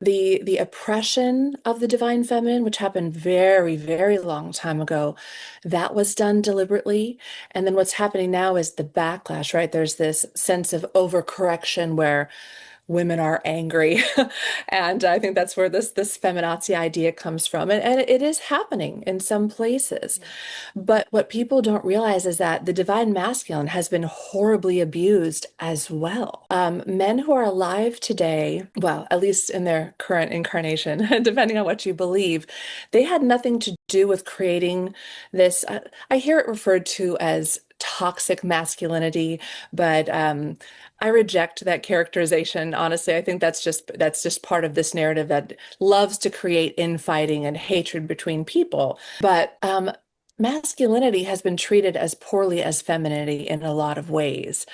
the oppression of the divine feminine, which happened very, very long time ago, that was done deliberately. And then what's happening now is the backlash, right? There's this sense of overcorrection where women are angry. And I think that's where this feminazi idea comes from. And it is happening in some places. Yeah. But what people don't realize is that the divine masculine has been horribly abused as well. Men who are alive today, well, at least in their current incarnation, depending on what you believe, they had nothing to do with creating this. I hear it referred to as toxic masculinity, but I reject that characterization. Honestly, I think that's just part of this narrative that loves to create infighting and hatred between people. But masculinity has been treated as poorly as femininity in a lot of ways.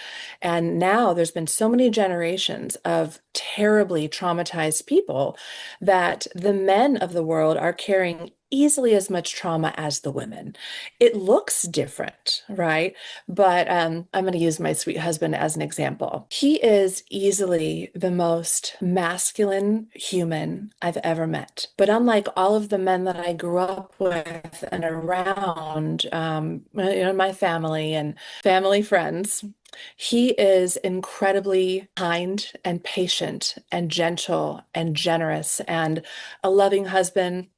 And now there's been so many generations of terribly traumatized people that the men of the world are carrying easily as much trauma as the women. It looks different, right? But I'm going to use my sweet husband as an example. He is easily the most masculine human I've ever met. But unlike all of the men that I grew up with and around, my family and family friends, he is incredibly kind and patient and gentle and generous and a loving husband,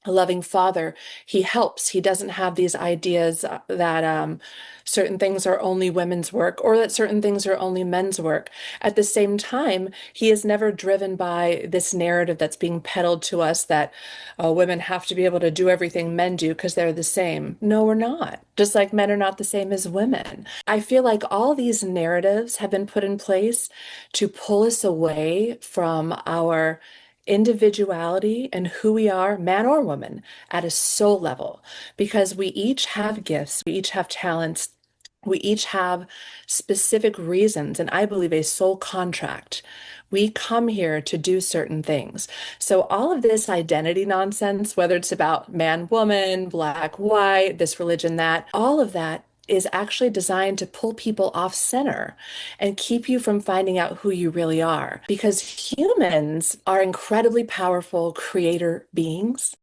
a loving father. He helps. He doesn't have these ideas that certain things are only women's work or that certain things are only men's work. At the same time, he is never driven by this narrative that's being peddled to us that women have to be able to do everything men do because they're the same. No, we're not. Just like men are not the same as women. I feel like all these narratives have been put in place to pull us away from our individuality and who we are, man or woman, at a soul level, because we each have gifts, we each have talents, we each have specific reasons, and I believe a soul contract. We come here to do certain things. So, all of this identity nonsense, whether it's about man, woman, black, white, this religion, that, all of that is actually designed to pull people off center and keep you from finding out who you really are. Because humans are incredibly powerful creator beings.